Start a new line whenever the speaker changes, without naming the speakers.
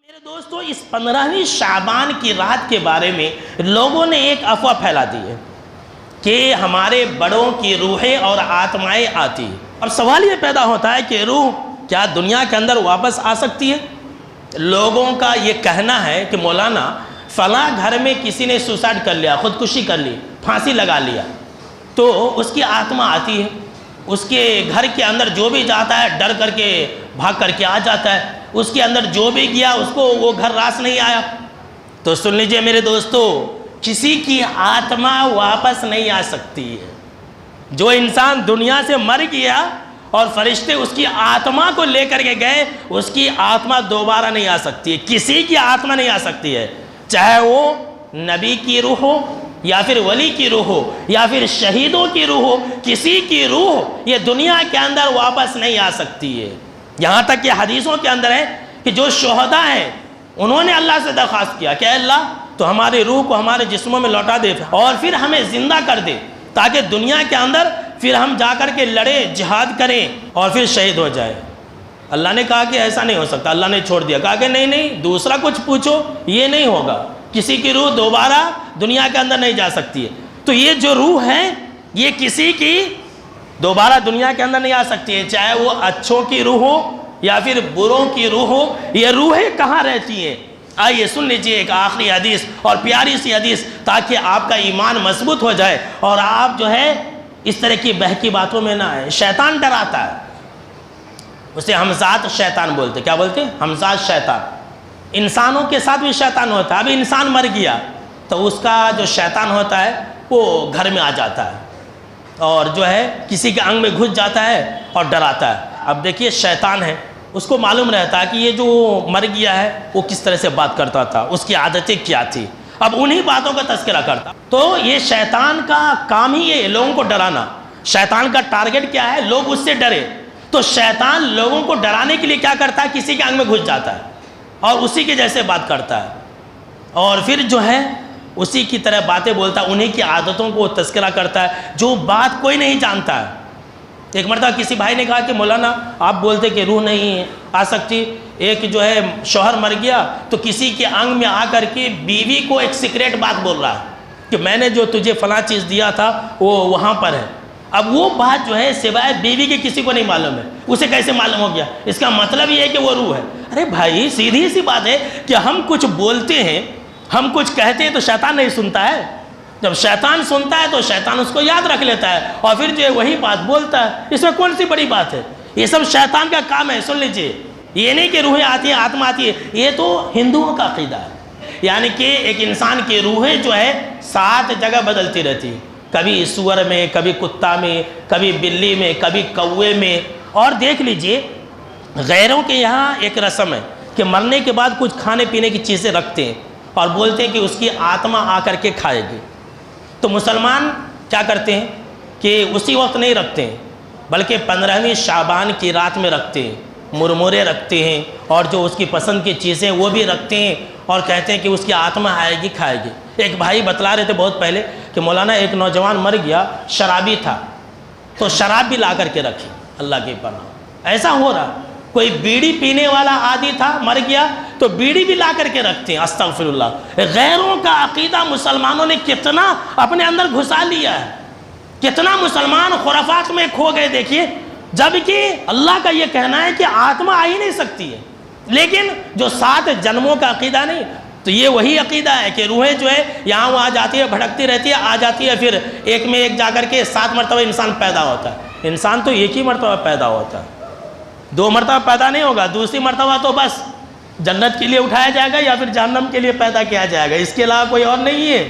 میرے دوستو، اس 15ویں شعبان کی رات کے بارے میں لوگوں نے ایک افواہ پھیلا دی ہے کہ ہمارے بڑوں کی روحیں اور آتمائیں آتی ہیں۔ اب سوال یہ پیدا ہوتا ہے کہ روح کیا دنیا کے اندر واپس آ سکتی ہے؟ لوگوں کا یہ کہنا ہے کہ مولانا فلاں گھر میں کسی نے سوسائڈ کر لیا، خودکشی کر لی، پھانسی لگا لیا، تو اس کی آتما آتی ہے، اس کے گھر کے اندر جو بھی جاتا ہے ڈر کر کے بھاگ کر کے آ جاتا ہے، اس کے اندر جو بھی گیا اس کو وہ گھر راس نہیں آیا۔ تو سن لیجئے میرے دوستو، کسی کی آتما واپس نہیں آ سکتی ہے۔ جو انسان دنیا سے مر گیا اور فرشتے اس کی آتما کو لے کر کے گئے، اس کی آتما دوبارہ نہیں آ سکتی ہے۔ کسی کی آتما نہیں آ سکتی ہے، چاہے وہ نبی کی روح ہو یا پھر ولی کی روح ہو یا پھر شہیدوں کی روح ہو، کسی کی روح یہ دنیا کے اندر واپس نہیں آ سکتی ہے۔ یہاں تک کہ حدیثوں کے اندر ہے کہ جو شہداء ہیں انہوں نے اللہ سے درخواست کیا کہ اے اللہ تو ہماری روح کو ہمارے جسموں میں لوٹا دے اور پھر ہمیں زندہ کر دے، تاکہ دنیا کے اندر پھر ہم جا کر کے لڑیں، جہاد کریں اور پھر شہید ہو جائے۔ اللہ نے کہا کہ ایسا نہیں ہو سکتا، اللہ نے چھوڑ دیا، کہا کہ نہیں دوسرا کچھ پوچھو، یہ نہیں ہوگا، کسی کی روح دوبارہ دنیا کے اندر نہیں جا سکتی ہے۔ تو یہ جو روح ہے یہ کسی کی دوبارہ دنیا کے اندر نہیں آ سکتی ہے، چاہے وہ اچھوں کی روح ہو یا پھر بروں کی روح ہو۔ یہ روحیں کہاں رہتی ہیں؟ آئیے سن لیجئے ایک آخری حدیث اور پیاری سی حدیث، تاکہ آپ کا ایمان مضبوط ہو جائے اور آپ جو ہے اس طرح کی بہکی باتوں میں نہ آئے۔ شیطان ڈراتا ہے، اسے ہمزاد شیطان بولتے۔ کیا بولتے ہیں؟ ہمزاد شیطان۔ انسانوں کے ساتھ بھی شیطان ہوتا ہے۔ ابھی انسان مر گیا تو اس کا جو شیطان ہوتا ہے وہ گھر میں آ جاتا ہے اور جو ہے کسی کے انگ میں گھس جاتا ہے اور ڈراتا ہے۔ اب دیکھیے شیطان ہے، اس کو معلوم رہتا ہے کہ یہ جو مر گیا ہے وہ کس طرح سے بات کرتا تھا، اس کی عادتیں کیا تھی، اب انہی باتوں کا تذکرہ کرتا۔ تو یہ شیطان کا کام ہی ہے لوگوں کو ڈرانا۔ شیطان کا ٹارگٹ کیا ہے؟ لوگ اس سے ڈرے۔ تو شیطان لوگوں کو ڈرانے کے لیے کیا کرتا ہے؟ کسی کے انگ میں گھس جاتا ہے اور اسی کے جیسے بات کرتا ہے اور پھر جو ہے اسی کی طرح باتیں بولتا ہے، انہی کی عادتوں کو تذکرہ کرتا ہے جو بات کوئی نہیں جانتا ہے۔ ایک مرتبہ کسی بھائی نے کہا کہ مولانا آپ بولتے کہ روح نہیں آ سکتی، ایک جو ہے شوہر مر گیا تو کسی کے انگ میں آ کر کے بیوی کو ایک سیکریٹ بات بول رہا ہے کہ میں نے جو تجھے فلاں چیز دیا تھا وہ وہاں پر ہے۔ اب وہ بات جو ہے سوائے بیوی کے کسی کو نہیں معلوم ہے، اسے کیسے معلوم ہو گیا؟ اس کا مطلب یہ ہے کہ وہ روح ہے۔ ارے بھائی سیدھی سی بات ہے کہ ہم کچھ بولتے ہیں، ہم کچھ کہتے ہیں تو شیطان نہیں سنتا ہے۔ جب شیطان سنتا ہے تو شیطان اس کو یاد رکھ لیتا ہے اور پھر جو ہے وہی بات بولتا ہے۔ اس میں کون سی بڑی بات ہے؟ یہ سب شیطان کا کام ہے۔ سن لیجئے، یہ نہیں کہ روحیں آتی ہیں، آتما آتی ہے، یہ تو ہندوؤں کا عقیدہ ہے۔ یعنی کہ ایک انسان کی روحیں جو ہے 7 جگہ بدلتی رہتی ہیں، کبھی سور میں، کبھی کتا میں، کبھی بلی میں، کبھی کوے میں۔ اور دیکھ لیجئے غیروں کے یہاں ایک رسم ہے کہ مرنے کے بعد کچھ کھانے پینے کی چیزیں رکھتے ہیں اور بولتے ہیں کہ اس کی آتما آ کر کے کھائے گی۔ تو مسلمان کیا کرتے ہیں کہ اسی وقت نہیں رکھتے ہیں بلکہ 15ویں شعبان کی رات میں رکھتے ہیں، مرمورے رکھتے ہیں اور جو اس کی پسند کی چیزیں وہ بھی رکھتے ہیں اور کہتے ہیں کہ اس کی آتما آئے گی کھائے گی۔ ایک بھائی بتلا رہے تھے بہت پہلے کہ مولانا ایک نوجوان مر گیا، شرابی تھا، تو شراب بھی لا کر کے رکھی۔ اللہ کی پناہ، ایسا ہو رہا، کوئی بیڑی پینے والا عادی تھا مر گیا تو بیڑی بھی لا کر کے رکھتے ہیں۔ استغفر اللہ۔ غیروں کا عقیدہ مسلمانوں نے کتنا اپنے اندر گھسا لیا ہے، کتنا مسلمان خرافات میں کھو گئے۔ دیکھیے جبکہ اللہ کا یہ کہنا ہے کہ آتما آ ہی نہیں سکتی ہے، لیکن جو 7 جنموں کا عقیدہ نہیں، تو یہ وہی عقیدہ ہے کہ روحیں جو ہے یہاں وہاں جاتی ہے، بھٹکتی رہتی ہے، آ جاتی ہے، پھر ایک میں ایک جا کر کے 7 مرتبہ انسان پیدا ہوتا ہے۔ انسان تو ایک ہی مرتبہ پیدا ہوتا ہے، 2 مرتبہ پیدا نہیں ہوگا، دوسری مرتبہ تو بس جنت کے لیے اٹھایا جائے گا یا پھر جہنم کے لیے پیدا کیا جائے گا، اس کے علاوہ کوئی اور نہیں ہے۔